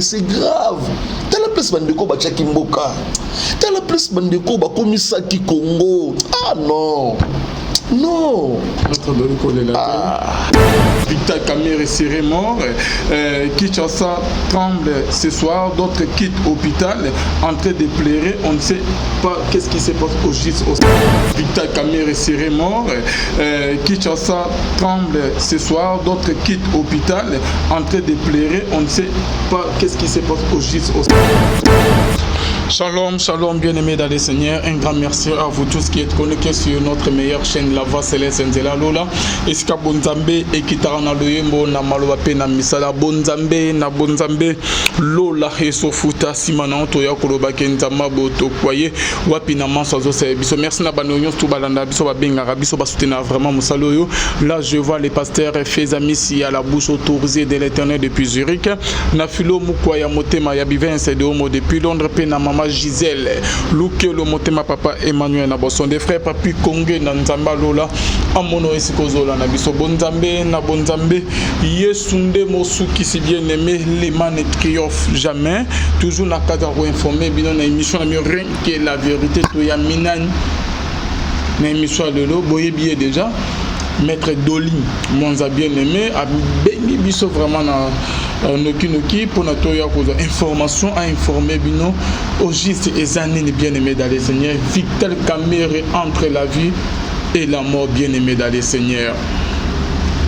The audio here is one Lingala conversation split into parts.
C'est grave. T'as la place bandeko bachaki mboka. T'as la place bandeko bakomisa ki Congo. Ah non. Non. Notre Victor Kamere serait mort. Kinshasa tremble ce soir. D'autres quittent l'hôpital en train de pleurer. On ne sait pas qu'est-ce qui se passe au juste. Victor Kamere serait mort. Kinshasa tremble ce soir. D'autres quittent l'hôpital en train de pleurer. On ne sait pas qu'est-ce qui se passe au juste. Shalom, shalom, bien-aimés dans le Seigneur. Un grand merci à vous tous qui êtes connectés sur notre meilleure chaîne, La Voix Céleste Nzela Lola. Eska Bonzambe, Ekitara na Loyembo, na Maloape, na Misala, Bonzambe, na Bonzambe, Lola, Esofuta, Simana, Toya, Koloba, Kentama, Boto, Kwaye, Wapina, Mansozo, Biso. Merci na Banonion, tout Balanda, Biso, Babenga, Biso, Basutena, vraiment, Moussaloyo. Là, je vois les pasteurs, Fezamissi à la bouche autorisée de l'Éternel depuis Zurich. Na Philo, Mukwaya, Motema, Yabiven, c'est de Homo depuis Londres, Pena, Maman Gisèle, Luke, le Motema, Papa Emmanuel, Nabosson, des frères, Papi Kongé, Nanzamba, Lola, Amono, Esikozola, Nabiso, Bonzambe, na Bonzambe, Yesunde, Mosuki, si bien aimé, les mains ne triomphent jamais, toujours na cadre informé, bien dans l'émission, rien que la vérité, tout y a minane, na émission de l'eau, boye billet déjà. Maître Doli, mon bien aimé, a béni biso vraiment na noki pour notre information à informer bino au juste et années bien aimé dans les Seigneurs. Victor Kamere entre la vie et la mort bien aimé dans les Seigneurs.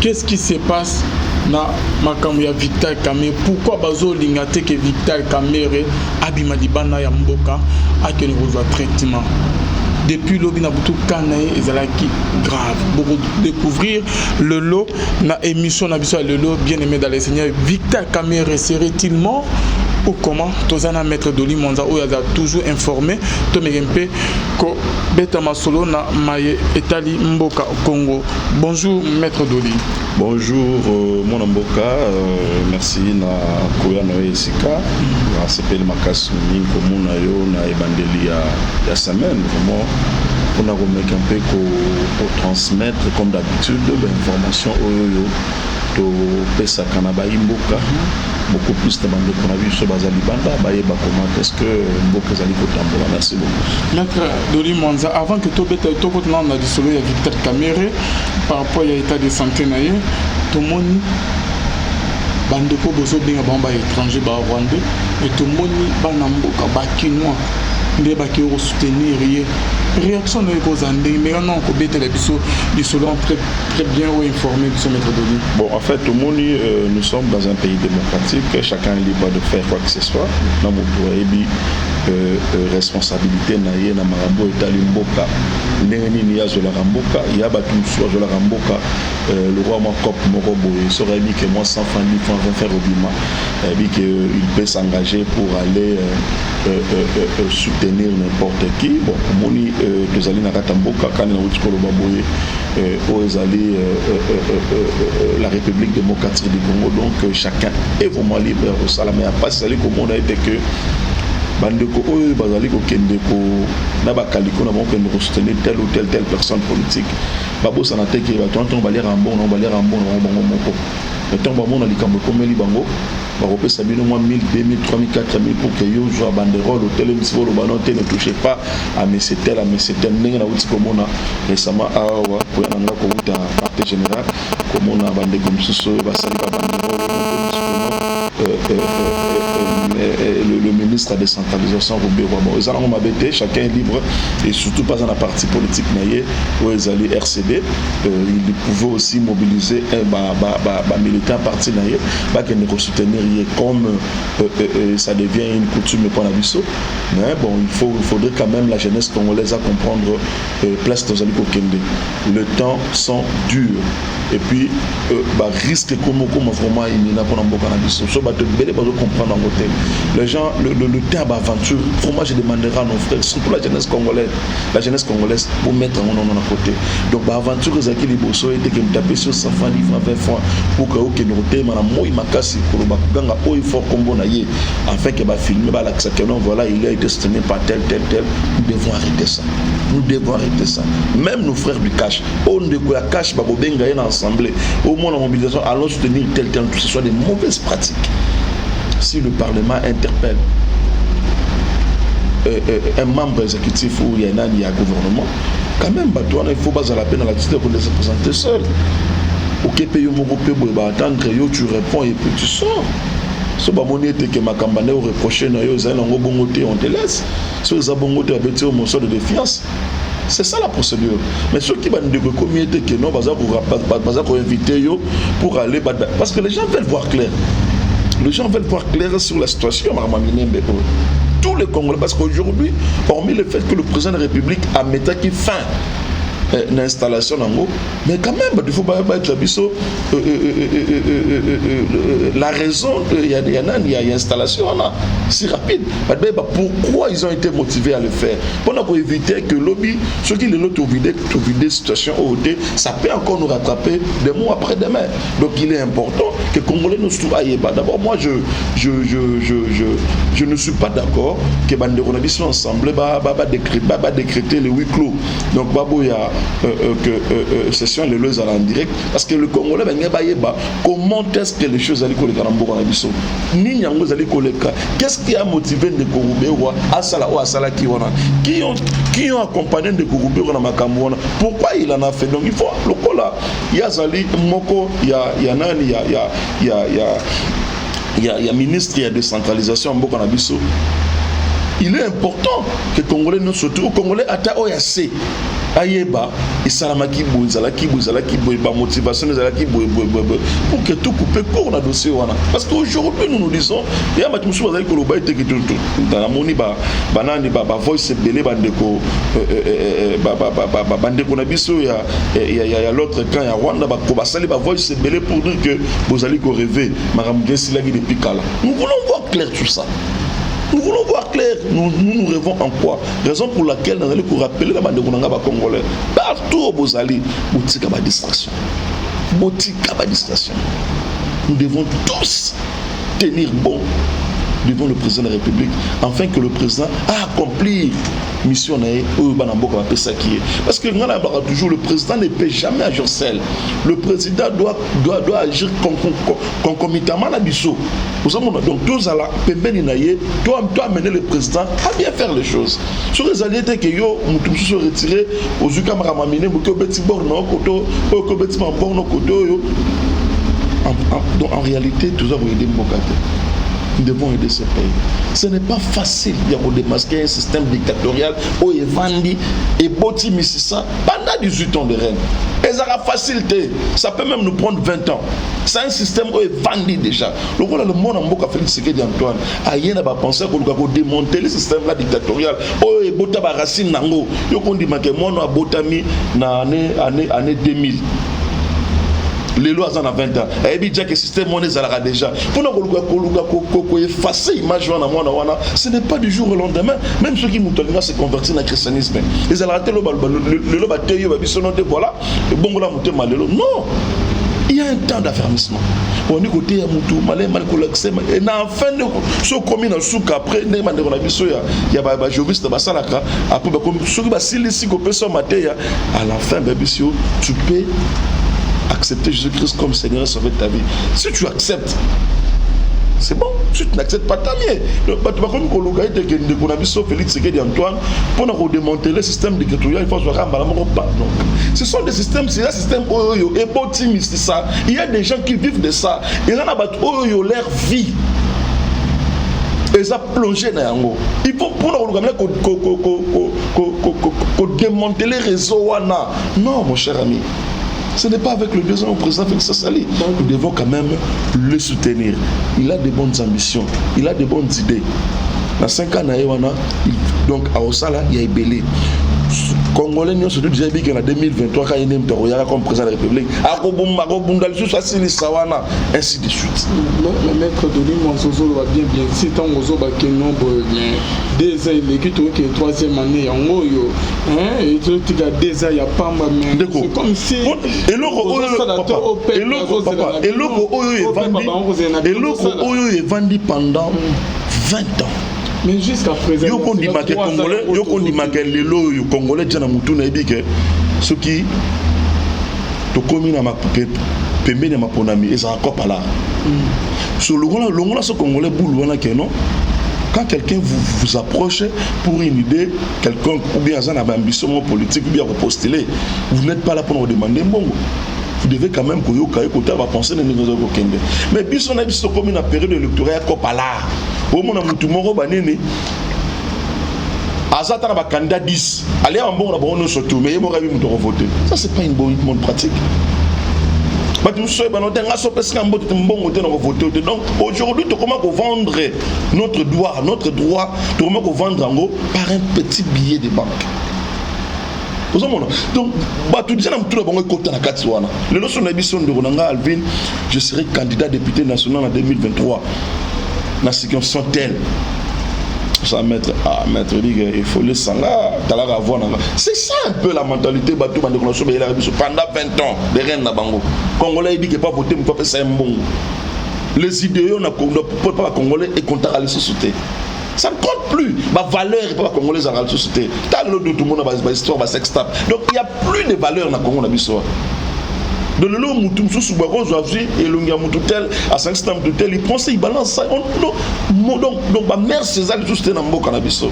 Qu'est-ce qui se passe na makamya Victor Kamere? Pourquoi bazo lingate que Victor Kamere abima libana ya mboka a que nous reçoit traitement? Depuis l'Obina Boutou Kanae et Zalaki grave. Beaucoup découvrir le lot, na émission Nabiso le lot, bien aimé dans les Seigneurs. Victor Kamere serait-il mort ou comment? Tozana Maître Doli Monza ou Yaza toujours informé. Tomegempe ko Beta Masolo na Maye Etali Mboka Congo. Bonjour Maître Doli. Bonjour mon Mboka, merci na Koya na Esika. S'appelle Makasu Ninko Muna yo na Ebandeli ya semaine vraiment. On a remis un peu pour transmettre comme d'habitude l'information au Pesa Kanaba Mboka. Beaucoup plus de bandes qu'on a vu sur Bazali Banda, comment est-ce que Mboka Zali Kotambola. Merci beaucoup. Maître Doli Monza, avant que tu aies tout le monde a dissolu Victor Kamere par rapport à l'état de santé, tout le monde bandeko bozo benga bamba étranger ba rwandais et tout le monde bana mboka ba kinois nde ba ki soutenir ye réaction de kozande mais non ko betela biso selon très bien informé de ce Maître Doli. Bon, en fait tout le monde nous sommes dans un pays démocratique, chacun est libre de faire quoi que ce soit. Na moto ebi responsabilité na ye na marambo etali mboka ndenge ni ya zola mboka ya batu sur zola mboka le roi Makop Morobo serait dit que moi sans famille faut faire au bima dit que il peut s'engager pour aller soutenir n'importe qui. Bon moni deux alliés na katamboka quand na utiko baboye aux la République démocratique du Congo, donc chacun est vraiment libre au salam. Mais pas sali comme on a été que bandeko oyo bazali ko kende ko na bakaliko na banko ko soutenir telle ou telle personne politique babo sana teke ba tonton balera mbon na balera mbon na bango moko meton ba mona likambo komeli bango ba kopesa bino moi 1000 2000 3000 4000 pour que yo joue banderole au télé misivo lo banon ne touchez pas à monsieur tel ndenge na uti komona récemment awa ko yana ngako uta parti général komona bandeko misuso basali ba banderole le ministre de la décentralisation chacun est libre et surtout pas dans la partie politique où ils allaient RCD ils pouvaient aussi mobiliser un militant parti qui ne soutenir comme ça devient une coutume pour la Bissau. Mais bon, il faudrait quand même la jeunesse congolaise à comprendre place aux amis Kokende. Le temps sont durs et puis risque comme vraiment il n'y a pas d'emboca na Bissau. So ba te belle ba comprendre en côté. Les gens le terme aventure, vraiment je demanderai à nos frères, surtout la jeunesse congolaise pour mettre en à côté. Donc aventure ezaki liboso et que me taper sur 100 francs 20 francs pour que nous thème na moi makasi ko ba kuganga o il faut kombo na ye afin que ba filmer ba la que non voilà il a été soutenu par tel nous devons arrêter ça. Même nos frères du cash on de quoi cash ba bobenga en assemblée au moins la mobilisation allons soutenir tel que ce soit des mauvaises pratiques. si le Parlement interpelle un membre exécutif ou il y a un gouvernement, quand même, il faut pas la peine à la de se présenter seul. Ok, pays attendre, tu réponds et puis tu sors. Si tu as que ma campagne reproché, on te laisse. Si tu as un morceau de défiance, c'est ça la procédure. Mais ceux qui vont communiquer que non, pour inviter pour aller. Parce que les gens veulent voir clair. Les gens veulent voir clair sur la situation. Tous les Congolais, parce qu'aujourd'hui, hormis le fait que le président de la République a mis fin l'installation en haut, mais quand même, il faut pas être la raison, il y a installation si rapide. Pourquoi ils ont été motivés à le faire? Pour éviter que lobby, ceux qui l'ont vidé situation OT, ça peut encore nous rattraper des mois après demain. Donc il est important que les Congolais nous soient. D'abord, moi je ne suis pas d'accord que les sont ensemble décréter le huis clos. Donc il y a session les lois en direct parce que le Congolais comment est-ce que les choses allaient coller qu'est-ce qui a motivé les Congolais qui ont accompagné les Congolais pourquoi il en a fait? Donc il faut le col là il y a Zali Moko il y a ministre de décentralisation il est important que les Congolais nous surtout Congolais ata OYC ayeba isalamaki bozalaki motivation ezalaki pour que tout couper court dans dossier wana parce qu'aujourd'hui nous disons il y a matmusu bazali ko loba ete kitu dans moni banani voice belé bandeko bandeko na biso ya l'autre camp ya Rwanda ko basali voice belé pour dire que bozali ko rêver maram gesilaki depuis kala. Nous voulons voir clair tout ça. Nous voulons voir clair, nous rêvons en quoi? Raison pour laquelle nous allons rappeler la bande de Congolais. Partout au Bozali, Boutika ba distraction. Nous devons tous tenir bon devant le président de la République, afin que le président a accompli mission parce que toujours le président ne peut jamais agir seul. Le président doit agir concomitamment à Bissot. Donc tous à la doit amener le président à bien faire les choses. Sur les alliés que yo se retirer aux Ukamaramené en réalité tout ça vous aider nous devons aider ce pays. Ce n'est pas facile de démasquer un système dictatorial où il vendit et boti misisa pendant 18 ans de règne. Et ça a facilité. Ça peut même nous prendre 20 ans. C'est un système où il vendit déjà. Le monde en Boka Félix Tshisekedi Antoine a rien à penser qu'on doit démonter le système dictatorial. Oh, il bota barasine nango. Yo kondi make mono a botami na année 2000. Les lois en a 20 ans. Et puis, le système monétaire déjà. Pour nous effacer l'image, ce n'est pas du jour au lendemain. Même ceux qui nous ont se convertir dans le christianisme. Ils ont raté le voilà. Non. Il y a un temps d'affermissement. On dit côté à Moutou, Malé, Malcolexé, et enfin, ce commun en souk après, il y a des juristes de Salaka, après, ceux qui va s'il ici, à la fin, tu peux accepter Jésus-Christ comme Seigneur et Sauveur de ta vie. Si tu acceptes, c'est bon. Si tu n'acceptes pas, tant mieux. Donc, tu vas comme Félix Tshisekedi Antoine pour nous démonter le système dictatorial. Il faut se rendre. Ce sont des systèmes, c'est un système il y a des gens qui vivent de ça. Ils ont leur vie. Et ça plongé dans l'ango. Il faut pour nous démonter les réseaux. Non, mon cher ami. Ce n'est pas avec le besoin au président Félix Sassali. Nous devons quand même le soutenir. Il a de bonnes ambitions, il a de bonnes idées. Dans 5 ans, donc à Osala, il y a Ebélé. Congolais, nous sommes déjà dit qu'en 2023, quand il y a un comme président de la République, ainsi de suite. Le maître de l'île Mansozo va bien, si tant aux autres, qu'il nombre des l'équipe qui est 3e année en haut, et tu as des il y a pas mal, c'est comme si. Et l'eau est vendu pendant 20 ans. Mais jusqu'à présent, Yoko dit que les lots congolais déjà na mutu na ebike ce qui to komi na ma pembe na maponami et ça encore pas là. Sur le Congolais, ce Congolais boule, non. Quand quelqu'un vous approche pour une idée, quelqu'un ou bien un ambition politique, ou bien vous postulez, vous n'êtes pas là pour nous demander bon. Vous devez quand même penser à nos Kende. Mais puis on a vu comme une période électorale là. Au moment où tout le monde est Azata na candidat 10. Allez en bon on surtout mais il m'aurait vu me voter. Ça c'est pas une bonne pratique. Donc aujourd'hui, comment vendre notre droit, comment vendre en gros par un petit billet de banque. Donc, je serai candidat député national en 2023. Dans la circonscription telle. Ça maître dit il faut le sang là, c'est ça un peu la mentalité pendant 20 ans de reine na bango. Congolais dit que pas voter mais pas faire un bon. Les idéaux na pas congolais et contre la société. Ça ne compte plus. Ma valeur est pas congolais dans la société. T'as le tout le monde va histoire va s'extap. Donc il y a plus de valeur na Congo na biso. De le long mutum sous baron zoavi et longia mututel à 5 stam tutel il prend ça il balance ça donc ma mère César tout c'était dans mboka na biso.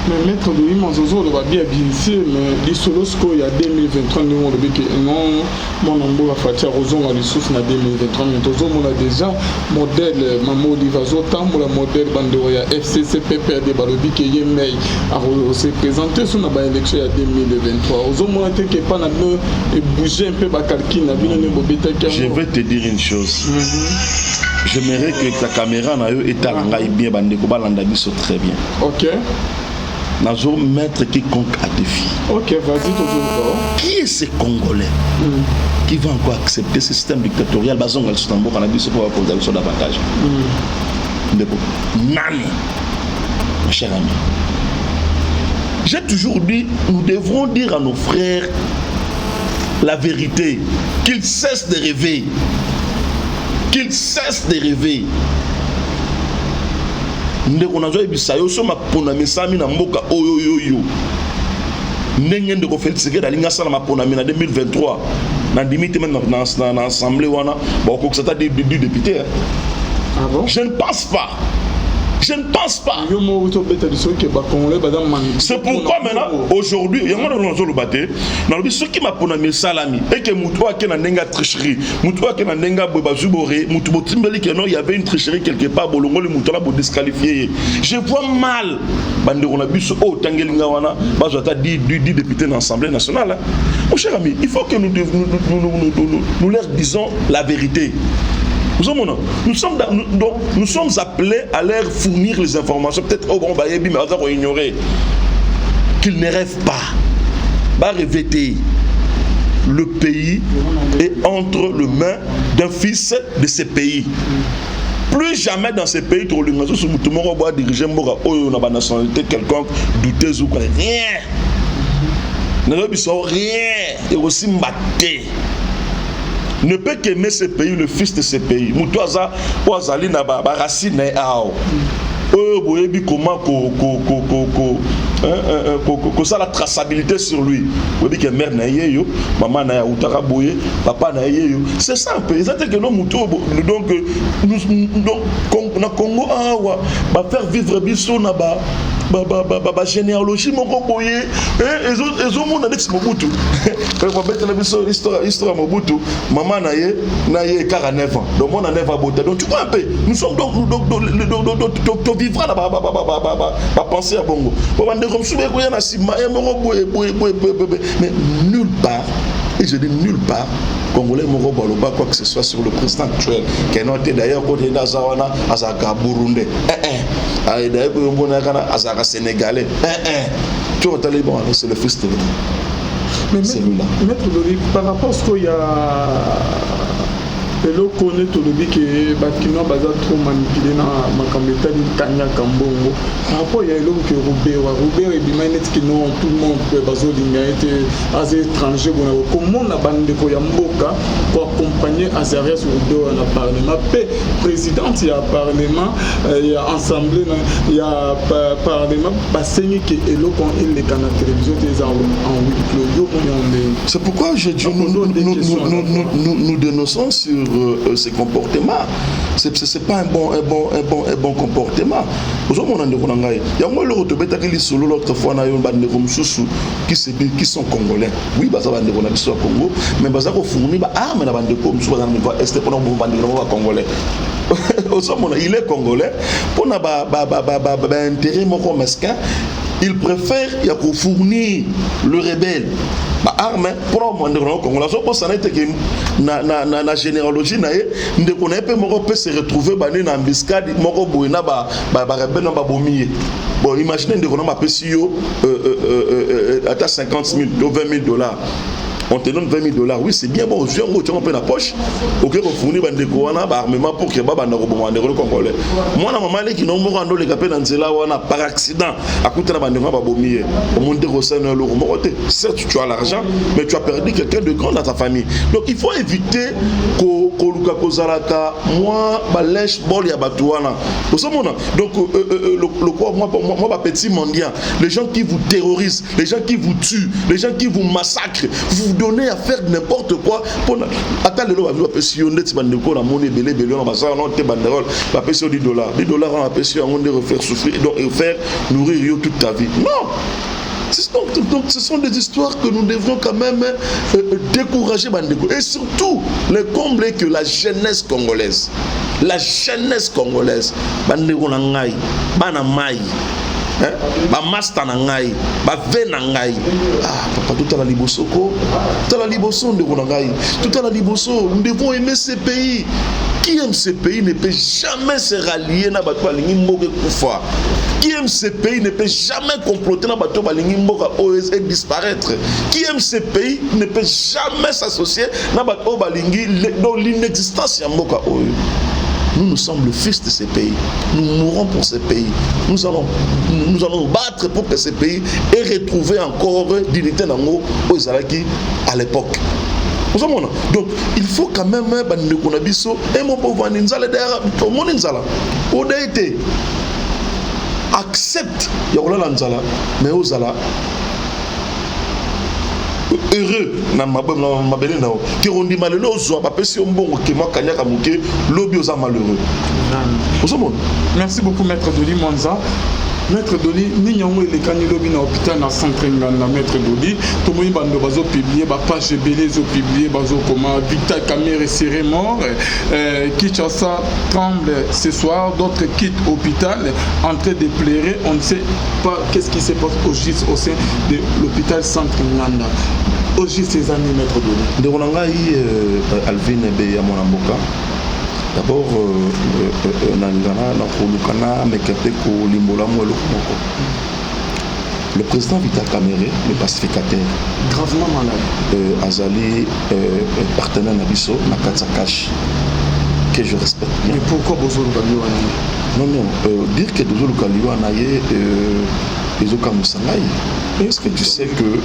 Mais maître Louis Manzozo le va bien ici mais l'Isolosco il y a 2023 nous on le dit que non mon nombre va faire rozon à l'Isos na 2023 mais tozo on a déjà modèle Mamo Divazo tambo la modèle bandero ya FCC PPRD balobi que yemei a se présenter sur na ba élection ya 2023 ozo on a que pas na bouger un peu ba calcul na bino ne bobeta que je vais te dire une chose. J'aimerais que ta caméra na yo etalanga bien bandeko balanda biso très bien. OK. Nous mettre quiconque à défi. Ok, vas-y, toujours. Qui est ce Congolais qui va encore accepter ce système dictatorial basé sur Istanbul pour avoir production davantage? Nani, mon cher ami. J'ai toujours dit, nous devrons dire à nos frères la vérité, qu'ils cessent de rêver. Qu'ils cessent de rêver. Ndeko nazo ebisa yo so mapona mesami na mboka oyo ndenge ndeko Félix Tshisekedi alinga sala mapona na 2023 na limite même na assemblée wana ba ko ça des députés. Ah bon? Je ne pense pas. Je ne pense pas. C'est pourquoi maintenant, aujourd'hui, il y a un ceux qui m'a ponamé salami et que Moutoua qui n'a pas tricherie, Moutoua qui n'a pas zuboré, Moutoua il y avait une tricherie quelque part, Bolongo le Moutoua pour disqualifier. Je vois mal. Bande on a vu ce haut Tangelinga wana, bazota dit député dans l'Assemblée nationale. Mon cher ami, il faut que nous leur disons la vérité. Nous sommes appelés à leur fournir les informations. Peut-être au bon bayebi, mais on va ignorer qu'ils ne rêvent pas. Bah rêver. Le pays est entre les mains d'un fils de ce pays. Plus jamais dans ces pays, tout le monde va diriger une nationalité quelconque, douteuse ou quoi. Rien. Rien. Et aussi mbaté. Ne peut qu'aimer ce pays, le fils de ce pays. Moutouaza, Ouazali na ba racine ao. Boyebi comment ça la traçabilité sur lui. Boyebi que mère na yeyo, maman na utara boye, papa na yeyo. C'est ça un peu. C'est que nos moutou donc na Congo awa va faire vivre biso na ba généalogie moko boye et zo mona next Mobutu. Pour mettre la histoire Mobutu, maman na ye 49 ans. Donc mon a 9 ans boté. Donc tu vois un peu, nous sommes donc vivra là ba penser à bongo. Pour vendre comme souvent ko yana sima e moko boye mais nulle part, et je dis nulle part Congolais moko baloba quoi que ce soit sur le président actuel qui est noté d'ailleurs côté d'Azawana Azaka Burundi et d'ailleurs que mbona kana Azaka Sénégalais tu vois bon c'est le fils de mais maître Lori par rapport à ce qu'il y a et là, on connaît tout le monde que les bâtiments sont trop manipulés dans ma caméra de Kanya Kambongo. Par rapport à l'homme que Robert et Bimanet qui n'ont tout le monde peut baser été à étrangers. Comment on a bandé Koyamboka pour accompagner Azaria sur le Parlement. Paix présidente, il y a Parlement, il y a Assemblée, il y a Parlement. Bassigné qui est là quand il est dans la télévision des en huis clos. C'est pourquoi je dis nous dénonçons sur ces comportements. c'est pas un bon comportement. Vous avez il y a un solo l'autre fois qui sont congolais. Oui, bah ça va Congo, mais bah ça va fournir bah armes na bande comme ça dans est pour nous congolais. Il est congolais pour na intérêt moko mesquin. Il préfère y a pour fournir le rebelle ba arme pour moi ndeko Congo la so ko sana te ke na généalogie na ye ndeko na pe moko peut se retrouver bané na embuscade moko boina ba rebelle na ba bomier. Bon, imaginez ndeko na ba pesi yo à 50 000 ou 20 000 $. On te donne 20 000 $. Oui, c'est bien bon. Tu as un peu la poche. Ok, on fournit un armement pour que Baba n'ait congolais. Moi, la maman qui n'a pas de capé dans par accident. À côté de la bande, on monte au sein de l'euro. Certes, tu as l'argent, mais tu as perdu quelqu'un de grand dans ta famille. Donc, il faut éviter que moi, balèche, bol, ya batouana. Donc, moi, petit mendiant, les gens qui vous terrorisent, les gens qui vous tuent, les gens qui vous massacrent, vous donnez à faire n'importe quoi pour attendre le va passer on est bandeko na monnaie belé on va ça on te banderole va passer $10 on va passer on de refaire souffrir donc et faire nourrir toute ta vie. Non. Donc ce sont des histoires que nous devons quand même décourager bandeko et surtout le comble est que la jeunesse congolaise bandeko na ngai bana mai ba master na ngai ba ve na ngai papa tout à la libosoko tout à la liboso ndeko na ngai tout à la liboso nous devons aimer ce pays. Qui aime ce pays ne peut jamais se rallier na bato balingi mboka kufa. Qui aime ce pays ne peut jamais comploter na bato balingi mboka et disparaître. Qui aime ce pays ne peut jamais s'associer na bato balingi dans l'inexistence ya mboka oyo. Nous sommes le fils de ce pays. Nous mourrons pour ce pays. Nous allons battre pour que ce pays ait retrouvé encore dignité à l'époque. Donc, il faut quand même et mon pauvre Ninzala d'ailleurs, mon Ninzala, Odeite accepte Yaoula Nzala, mais Ozala heureux na mabele na ki rondi malelo zo ba pesi mbongo ke makanyaka muke lobi oza malheureux. Merci beaucoup maître Doli Monza. Maître Doli, ni nyongo le kanyi lobi na hôpital na centre ngana maître Doli, to moyi bando bazo publier ba page belé zo publier bazo comment Victor Kamere serait mort, Kinshasa tremble ce soir, d'autres quittent l'hôpital en train de pleurer, on ne sait pas qu'est-ce qui se passe au juste au sein de l'hôpital centre ngana. Au juste ces années maître Doli. De Ronangai Alvin be ya Monamboka. D'abord, le président Vital Kamere, le pacificateur, gravement malade, Azali, partenaire Nabiso, Nakatsa Kash, que je respecte bien. Mais pourquoi Bozolo Kalio Anaye? Non, dire que Bozolo Kalio Anaye, les Okamusangaï. Est-ce que tu sais que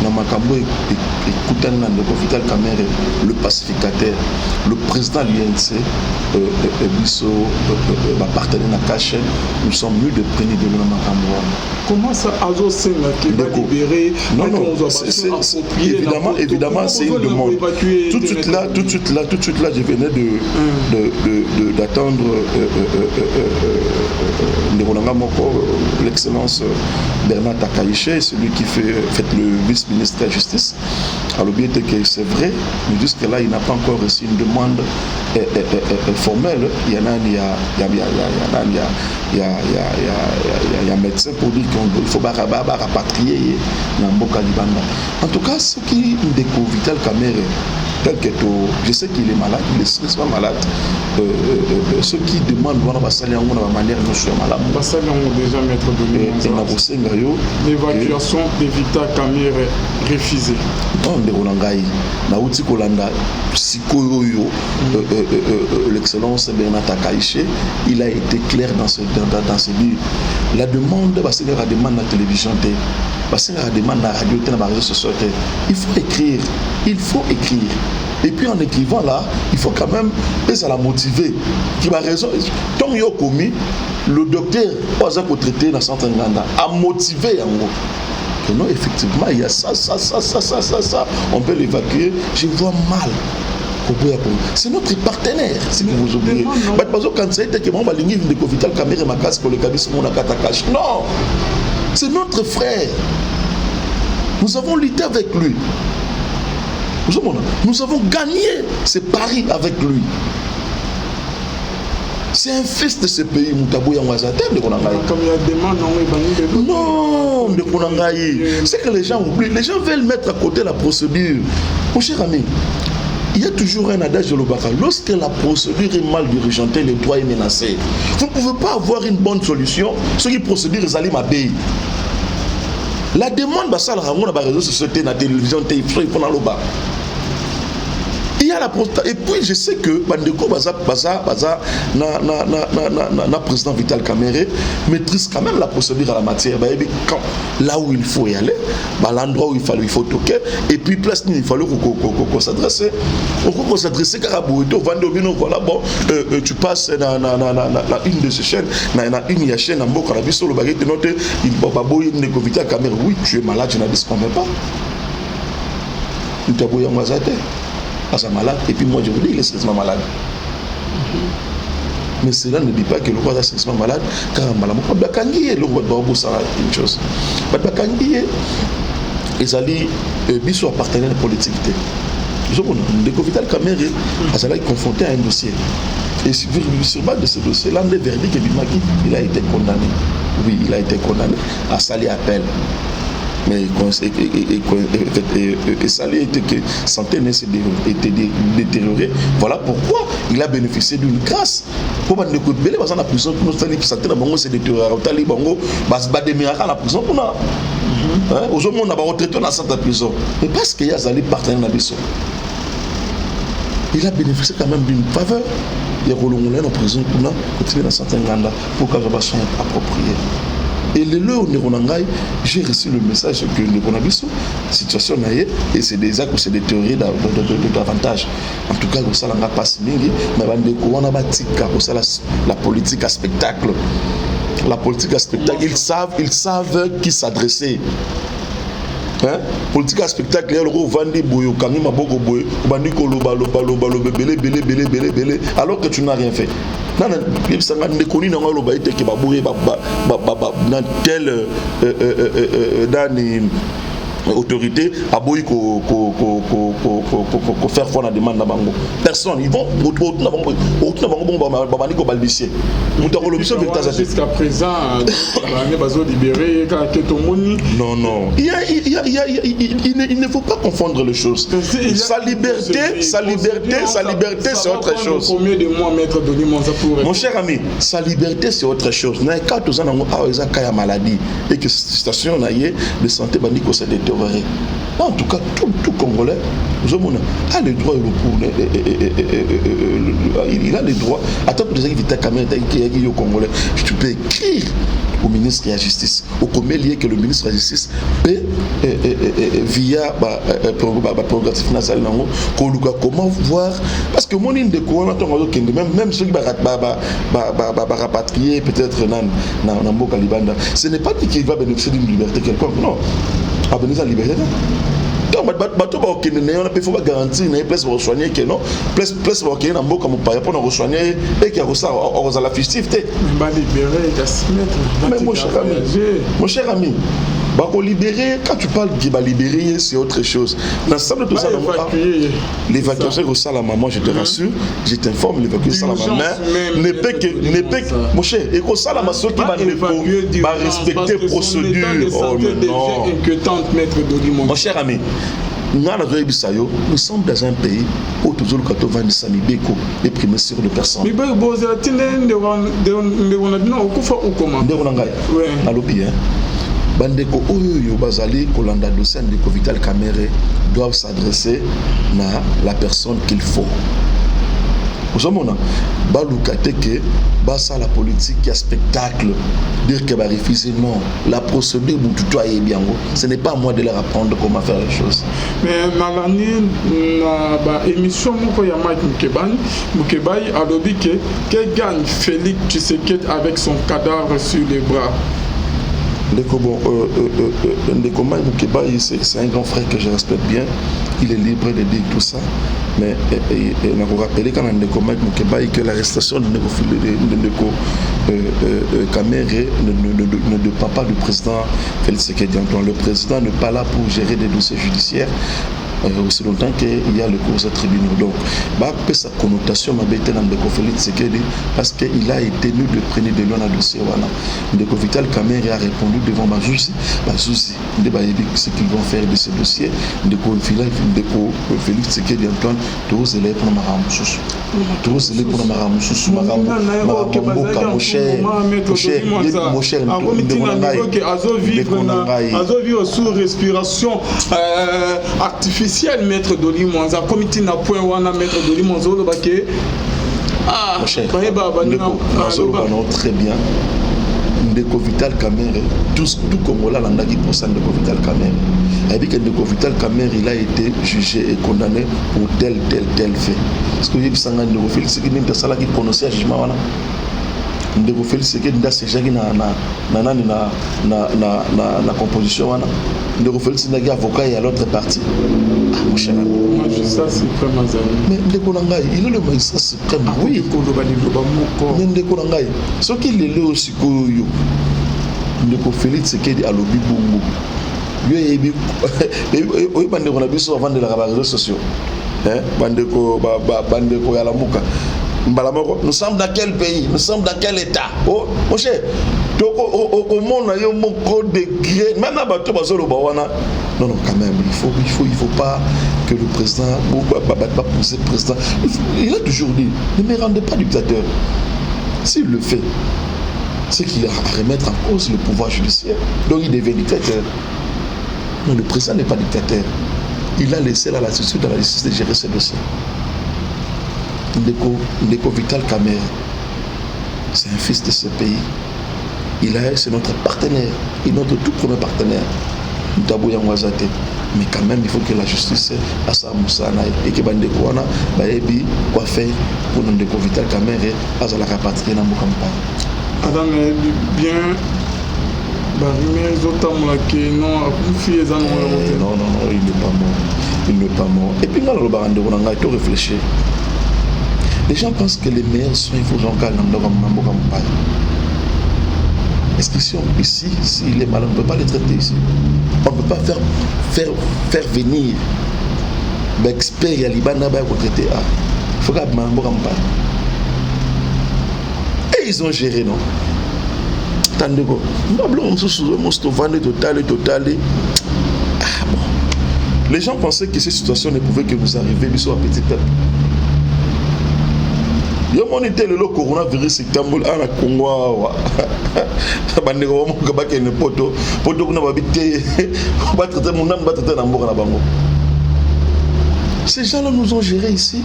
Namakambo écoute Vital Kamere, le pacificateur, le président de l'INC, Bisso, partenaire Nakache, nous sommes mieux de prévenir de Namakambo. Comment ça, Azo Senga qui va libérer? Non, évidemment, c'est une demande. Tout de suite là, je venais d'attendre l'excellence Bernard Takaïché, celui qui fait le vice-ministre de la Justice. Alors bien que c'est vrai, mais jusque-là, il n'a pas encore reçu une demande formelle. Il y en a un médecin pour dire qu'il faut rapatrier Namboka Libanda. En tout cas, ce qui découvre Vital Kamere, tel que je sais qu'il est malade, il est pas malade. Ceux qui demandent de la manière dont je suis malade. Déjà maître de l'évacuation de Vital Kamere refusée. Non, de Ronangai, Naouti Kolanda, Sikoyo, l'excellence Bernard Takaïché, il a été clair dans ce livre. La demande, c'est la demande de la télévision, c'est la demande de la radio, de la réseau social. Il faut écrire. Et puis en écrivant là, il faut quand même, et ça l'a motivé. Qui va raison. Tant qu'il y a commis, le docteur, pas à traiter dans le centre Nganda, a motivé en gros. Que non, effectivement, il y a ça, on peut l'évacuer. Je vois mal C'est notre partenaire, si vous oubliez. Quand ça a été que mon balingi de Vital Kamerhe ma casse pour le cabis mon akatakash. Non, c'est notre frère. Nous avons lutté avec lui. Nous avons gagné ce pari avec lui. C'est un fils de ce pays, Moutabou Yangwazate, de Konangaï. Comme il y a des demande, non, de Konangaï. C'est que les gens oublient. Les gens veulent mettre à côté la procédure. Mon cher ami, il y a toujours un adage de l'Obaka. Lorsque la procédure est mal dirigée, le droit est menacé. Vous ne pouvez pas avoir une bonne solution. Ce qui procédure est allé m'abéir. La demande, ça, la ramon, la réseau société, la télévision, il faut dans l'Obaka. Il y a la et puis je sais que Bandeko Baza na président Vital Kamerhe maîtrise quand même la procédure à la matière. Quand, là où il faut y aller, l'endroit où il faut toquer, et puis place il fallait qu'on s'adresse. On peut s'adresser car voilà bon, tu passes dans une de ces chaînes, dans une ya chaîne en Boka la sur le baguette noté il baboy Ndeko Vital Kamerhe. Oui, tu es malade, je n'en disconviens pas. Tu t'aboyes en mazate. Malade, et puis moi je vous dis, il est sérieusement malade. Mais cela ne dit pas que le roi est sérieusement malade, car le roi doit une chose. Ils allaient biso à partenaire politique. Ndeko Vital Kamerhe a confronté à un dossier. Et sur base de ce dossier, l'un des verdicts il a été condamné. Oui, il a été condamné à salir appel. Mais Salé était que santé était détériorée. Voilà pourquoi il a bénéficié d'une grâce. Pour ne pas belé dans la prison pour nous santé dans bango c'est détérioré. Tali bango bas des miracles la prison pour nous. Aujourd'hui on a retraité dans cette prison. Mais parce qu'il y a Zali partenaire dans biso. Il a bénéficié quand même d'une faveur. Il y a relongé en prison pour nous continuer dans certains ganda pour que les soins appropriés. Et le lieu où j'ai reçu le message que nous avons vu la situation et c'est des actes où c'est des théories davantage. En tout cas, ça n'a pas passé, mais on a bâti la politique à spectacle. La politique à spectacle, ils savent qui s'adresser. Politique à spectacle, alors que tu n'as rien fait. Autorité a beau faire foi la demande na bango personne ils vont jusqu'à présent libéré non il ne faut pas confondre les choses. Sa liberté c'est autre chose. Mon cher ami, sa liberté c'est autre chose. Quand tu as une maladie et que station de santé bandico c'est détérioré. En tout cas, tout Congolais, a le droit il a le droit. Attends que les Vital Kamerhe qui est au Congolais, tu peux écrire au ministre de la Justice, au commun lié que le ministre de la Justice peut via programmatif national comment voir parce que mon de quoi même ceux qui rapatrier peut-être dans Mboka Libanda, ce n'est pas dit qu'il va bénéficier d'une liberté quelconque, non. À bénéficier de la liberté. Donc, il faut garantir une place pour soigner que non, place pour qu'il y ait un mot comme pour soigner et qu'il y a la festivité. Mais mon cher ami, libérer, quand tu parles de libérer, c'est autre chose. L'ensemble de tout ça, l'évacuation au Salama, moi je te rassure, je t'informe, l'évacuation au Salama, ne peut que, mon cher, et au Salama, ceux qui va respecter la procédure. Oh non. Mon cher ami, nous sommes dans un pays où toujours le canton va de Samibeko est primé sur les personnes. Bandeko Oyo Bazali, Kolanda Dossier de Vital Kamerhe doivent s'adresser à la personne qu'il faut. Vous savez, la politique qui a spectacle, dire qu'elle va refuser, non. La procédure, ce n'est pas à moi de leur apprendre comment faire les choses. Mais dans l'année, l'émission Moukebaï a dit que gagne Félix Tshisekedi avec son cadavre sur les bras. Ndeko Mai Moukeba, c'est un grand frère que je respecte bien. Il est libre de dire tout ça. Mais on a rappelé quand Ndeko Mai Moukeba que l'arrestation de Ndeko Kamere ne dépend pas du président Félix Tshisekedi Antoine. Le président n'est pas là pour gérer des dossiers judiciaires. Aussi longtemps qu'il y a le cours de tribunaux. Donc, sa connotation m'a été dans le Félix Tshisekedi parce qu'il a été tenu de prendre de loin dans le dossier. Ndeko Vital Kamerhe a répondu devant Bazouzi, ce qu'ils vont faire de ce dossier. Ndeko Félix Tshisekedi Antoine, tous les pour Maramoussous. Tous les pour Maramoussous. Mon cher, sous respiration artificielle, maître Doli Mwanza, comité n'a point wana maître Doli Mwanza le baquet. Ah, mon cher, très bien. Ndeko Vital Kamerhe, tout comme là, l'andagi pour ça, Ndeko Vital Kamerhe. Il dit que Ndeko Vital Kamerhe, il a été jugé et condamné pour tel fait. Parce que Ndeko Félix Tshisekedi n'a pas prononcé un jugement. Ndeko Félix Tshisekedi n'a pas na composition. Ndeko Félix Tshisekedi n'a avocat et à l'autre partie. Ah, mon cher ami. Magistrat suprême. Mais Ndeko Nangai, il est le magistrat suprême. Oui. Mais Ndeko Nangai, ce qu'il est là aussi, Ndeko Félix Tshisekedi a lobby bongo. Il avant de la réseaux sociaux. Bandeko Yalamuka. Nous sommes dans quel pays? Nous sommes dans quel état? Oh, mon cher, au monde, il y a un degré. Même à Bateau Bawana. Non, quand même, il faut pas que le président, pas pousser le président. Il a toujours dit, ne me rendez pas dictateur. S'il le fait, c'est qu'il a à remettre en cause le pouvoir judiciaire. Donc il devient dictateur. Non, le président n'est pas dictateur. Il a laissé la latitude à la justice de gérer ses dossiers. Ndeko Vital Kamerhe, c'est un fils de ce pays. C'est notre partenaire, et notre tout premier partenaire. Mais quand même, il faut que la justice a sa moussana et que Bandeko wana baebi quoi faire pour Ndeko Vital Kamerhe à la rapatrier dans la campagne. Adam bien. Non, il n'est pas mort. Et puis, il faut réfléchir. Les gens pensent que les meilleurs soins, il faut que j'en gagne dans le campagne. Est-ce qu'ici, s'il est malade, on ne peut pas les traiter ici? On ne peut pas faire venir l'expert et l'Ibana pour traiter. Il faut qu'il y ait un campagne. Et ils ont géré, non? Tandego, les gens pensaient que ces situations ne pouvaient que nous arriver, mais soit petit peuple. Yo monité le coronavirus Istanbul ana Congo bandeko mo ka bakene poto kuna babité ba traiter mon âme ba traiter na mboka na bango. Ces gens-là nous ont géré ici.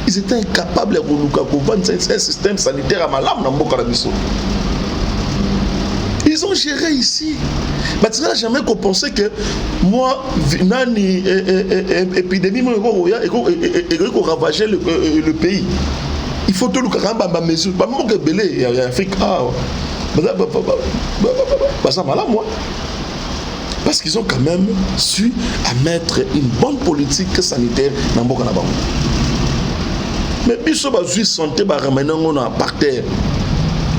Ils étaient incapables de vendre un système sanitaire à malam na mboka na biso. Ils ont géré ici. Mais tu n'as jamais pensé que moi, nani épidémie et ravager le pays. Il faut tout le caramba ma mesure. Pas mon belé en Afrique. Ça malade moi. Parce qu'ils ont quand même su à mettre une bonne politique sanitaire dans le Bokanabang. Mais biso bazui santé ba ramener on par terre.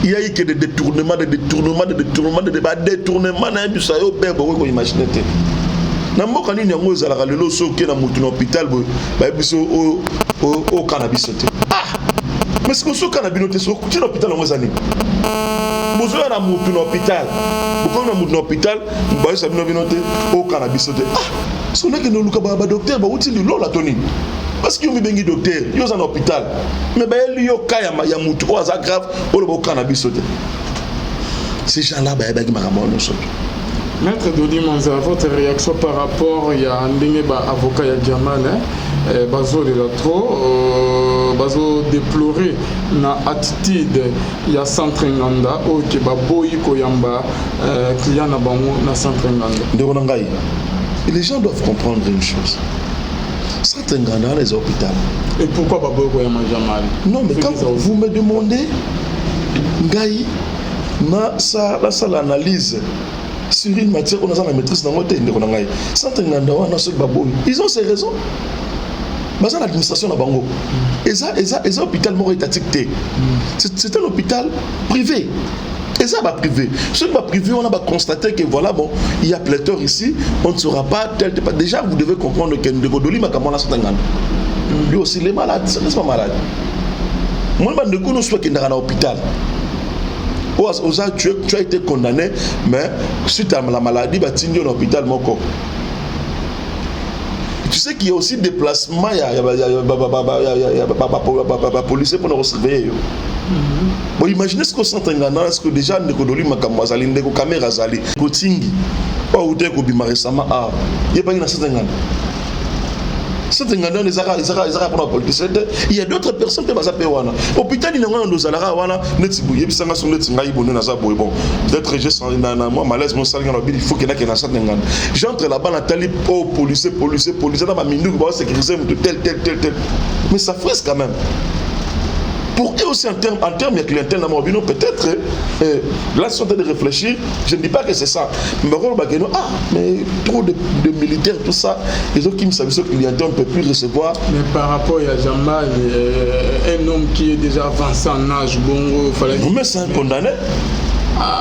Il y a eu que des détournements na biso yo bebo ko imaginer te. Na mboka nini yango ezalaka lelo soki na mutu na hôpital ba biso au cannabis te. Mais ce que ce cannabis te so kuti na hôpital ngo ezani. Bozo na mutu na hôpital. Boko na mutu na hôpital, ba sa bino te au cannabis te. Ce n'est que nous luka ba docteur ba uti lilo la toni. Parce que yo bengi docteur, yo za na hôpital. Mais ba yo kaya ya mutu o za grave o le cannabis te. Ces gens-là ba ba ki makamo no so. Maître Doli Mwanza, votre réaction par rapport il y a ndenge ba avocat ya Jamal bazo de la trop bazo déplorer na attitude ya centre nganda o ke ba boyi ko yamba client na bango na centre nganda. Ndeko ngai. Et les gens doivent comprendre une chose. Centre nganda les hôpitaux. Et pourquoi ba boyi ko yamba Jamal? Non mais quand vous me demandez ngai na ça l'analyse sur une matière on a la maîtrise dans notre ngai centre nganda wana ce baboy ils ont ces raisons baza l'administration na bango eza hôpital moko étatique té c'est un hôpital privé et ça va privé. Ce qui va privé, on a constaté que voilà, bon, il y a pléthore ici, on ne saura pas tel. Déjà, vous devez comprendre que Ndeko-Doli Makamona Satangan. Lui aussi, il est malade, ça n'est pas malade. Moi, je ne connais pas qu'il est dans l'hôpital. Tu as été condamné, mais suite à la maladie, tu es dans l'hôpital. Tu sais qu'il y a aussi des déplacements, il y a policiers pour nous surveiller. Bon, imaginez ce qu'on s'entend là, est-ce que déjà Ndeko-Doli Makamwa Zali, Ndeko Kamera Zali, Kotingi, pas où t'es Kobima récemment, il n'y a pas une certaine gagne. Certaines gagne, ils ont pour la politique. Il y a d'autres personnes qui sont wana. Hôpital, il y a un dosalara wana, netibouye, puis ça n'a son net ngaï bonne nasa boy bon. Peut-être que j'ai senti moi malaise, mon salaire il faut qu'il y ait un certain gagne. J'entre là-bas, Nathalie, oh policier, dans ma minute, on va sécuriser tel. Mais ça frise quand même. Pour eux aussi en termes de clientèle, peut-être, là, ils sont en train de réfléchir. Je ne dis pas que c'est ça. Mais trop de militaires, tout ça, les autres qui me savent que le clientèle, on ne peut plus recevoir. Mais par rapport à Jamal, un homme qui est déjà avancé en âge, bon, fallait. Mais c'est un condamné.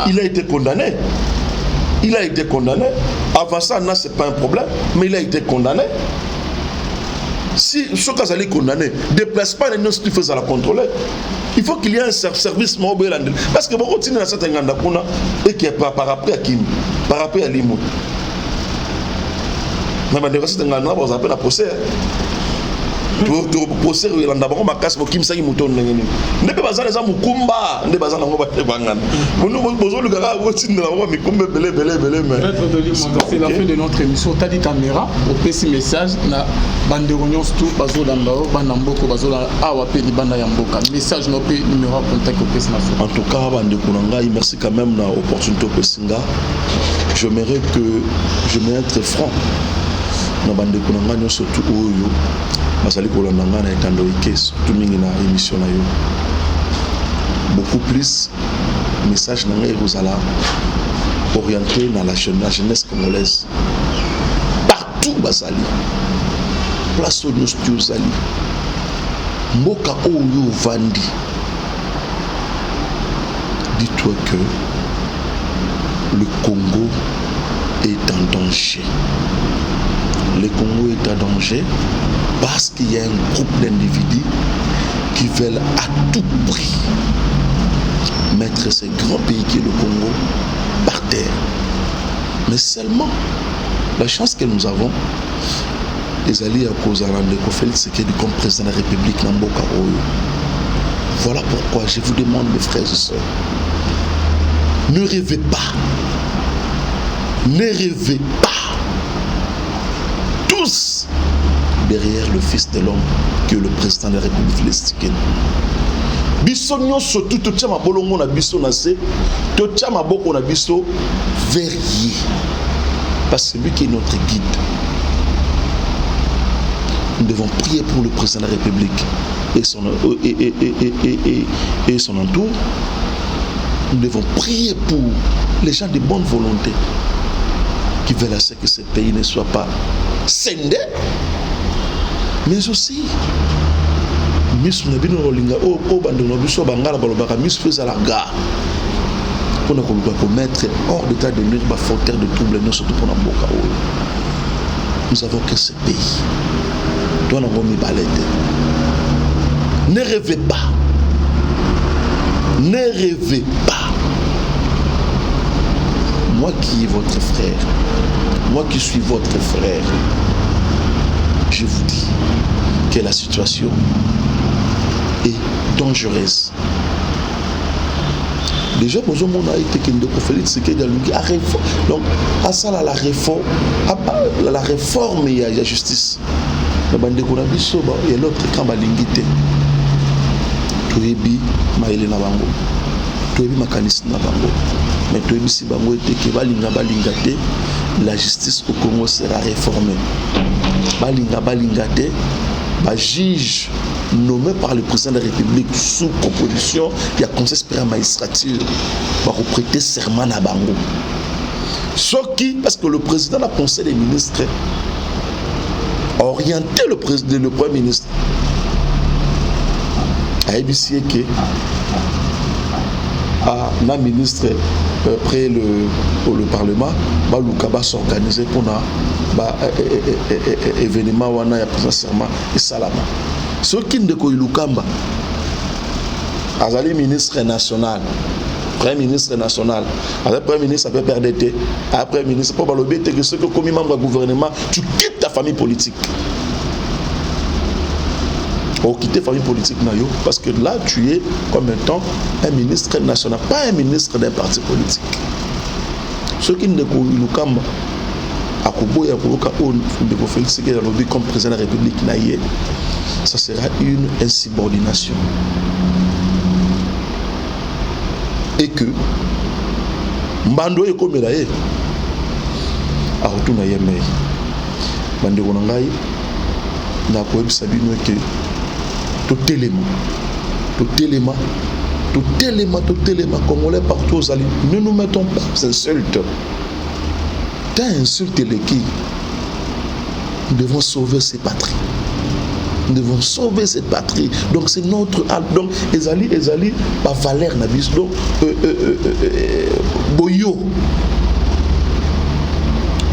Il a été condamné. Avancé en âge, ce n'est pas un problème, mais il a été condamné. Si ce cas est condamné, déplacement de ce qu'il faut la contrôler. Il faut qu'il y ait un service mobile. Parce que vous continuez à cette ngandakuna et qui est par après à Kim, par après à Limo. Mais cette ngandakuna, vous avez la procès. Pour procès, il y a d'abord ma casse pour Kim Sagi Mouton. Ne peut pas aller à Mukumba, ne peut pas aller à Mukumba. Nous besoin de gars où tu n'as pas Mukumba, belé. C'est la fin de notre émission. Tu as dit caméra, au petit message, na bande de réunion tout, bazo d'Ambao, Banamboko, bazo d'Awape, ni banda Yamboka. Message no pe numéro contact au petit national. En tout cas, bande de Kunanga, merci quand même na opportunité au Pessinga. J'aimerais être franc. Na bande de Kunanga, surtout Oyo. Masali Kolonanga na etando ikes tout mingi na émission na yo beaucoup plus message na ngai rozala orienté na la jeunesse congolaise partout basali place au studio zali mboka oyo vandi dis-toi que le Congo est en danger. Le Congo est en danger parce qu'il y a un groupe d'individus qui veulent à tout prix mettre ce grand pays qui est le Congo par terre. Mais seulement la chance que nous avons, les alliés à cause de Félix Tshisekedi comme président de la République Namboka Oyo. Voilà pourquoi je vous demande, mes frères et sœurs, ne rêvez pas. Tous derrière le Fils de l'homme qui est le président de la République palestinienne. Biso nyonso tout tchama bolongo na biso na se, to tchama boko na biso verrier. Parce que lui qui est notre guide. Nous devons prier pour le président de la République et son entour. Nous devons prier pour les gens de bonne volonté qui veulent à ce que ce pays ne soit pas scindé, mais aussi pour mettre hors d'état de nuire facteur de trouble, surtout pour Namboka. Nous avons que ce pays. Ne rêvez pas. Ne rêvez pas. Moi qui est votre frère, moi qui suis votre frère, je vous dis que la situation est dangereuse. Déjà, nous avons été que nous Félix Tshisekedi a réforme. Donc, à ça la réforme et la justice. Il y a l'autre camp balingité. Toyebi maïle na bango. Toyebi makanisi na bango. Mais toyebi si bango était que balingate, la justice au Congo sera réformée. Balingate, juge nommé par le président de la République sous proposition, il y a conseil supérieur magistrature va prêter serment à bango. Ce qui, parce que le président du Conseil des ministres a orienté le Premier ministre à ABC que un ministre près le Parlement va s'organiser pour un événement où il y a un serment et salama. Ce qui ne peut pas Azali ministre national, Premier ministre national, après Premier ministre peut perdre été, après ministre pour balober que ce que comme membre du gouvernement, tu quittes ta famille politique. Ou quitter la famille politique parce que là tu es comme étant un ministre national, pas un ministre d'un parti politique. Ce qui ne peut pas à Koboya comme président de la République, ça sera une insubordination. Et que Mbando est comme là, à retourner à Yémen. Mbando Ronangai n'a pas eu sabino que tout élément, Congolais partout aux alliés. Ne nous mettons pas insultes. T'as insulté les qui? Nous devons sauver ces patries. Nous devons sauver cette patrie. Donc c'est notre âme. Donc Ezali, pas Valère Nabis. Donc Boyo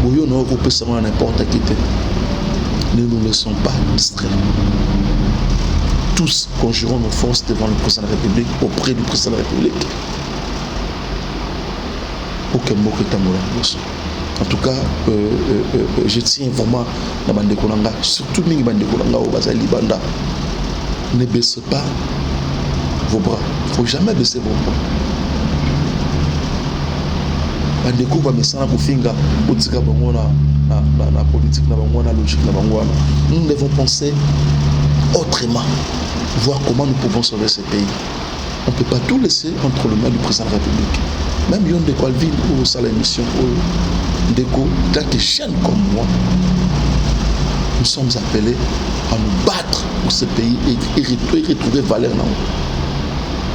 n'a pas seulement n'importe qui. Ne nous laissons pas distraire. Tous conjurons nos forces devant le président de la République, auprès du président de la République. En tout cas, je tiens vraiment à Bandekolanga, surtout Mingi Bandekolanga au Bazali Banda. Ne baissez pas vos bras. Il ne faut jamais baisser vos bras. Bandeko va me sana kufinga utika bangona na politique na bangona logique na bangona. Nous devons penser autrement, voir comment nous pouvons sauver ce pays. On ne peut pas tout laisser entre les mains du président de la République. Même Yon de Qualville ou sa l'émission ou Ndeko, tant que chaîne comme moi, nous sommes appelés à nous battre pour ce pays et retrouver valeur dans nous.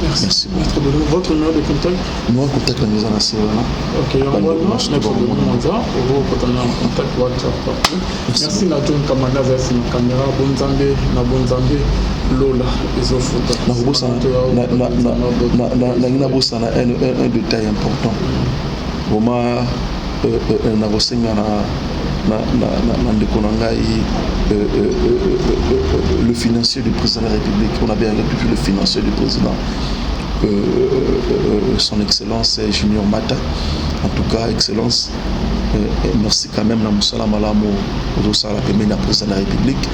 Merci beaucoup. Votre numéro de contact? Moi, contact la maison nationale. Ok, merci à tous. Kamanda Zassi, caméra, Bonzambe, na Bonzambe, Lola, les autres. Un détail important. Vraiment, le financier du président de la République, on a bien récupéré le financier du président, son excellence Junior Mata. En tout cas, excellence, merci quand même à Moussala Malamo, au président de la République.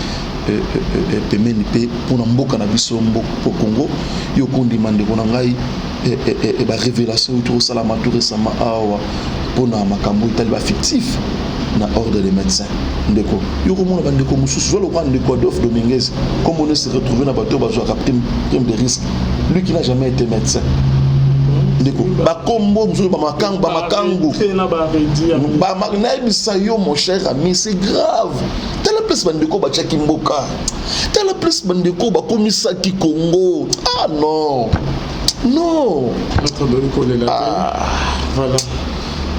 Pour Mboka Nabiso au Congo, il y a une révélation autour de Salama tout récemment pour Makambo Italien fictif dans l'ordre des médecins. Il y a un Adolphe Dominguez, comme on s'est retrouvé dans le bateau, il a capté un de risque. Lui qui n'a jamais été médecin. Mon cher ami, c'est grave. Tel place bandeko ba chaki mboka. Tel place bandeko ba komisa ki Congo. Ah non. Non. Notre bandeko de la voilà.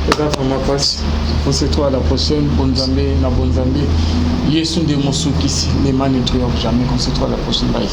Peut-être ma passe. On se retrouve à la prochaine. Bonzambe na Bonzambe. Yesu de Moussoukisi. Les man ne jamais. On se retrouve à la prochaine. Bye.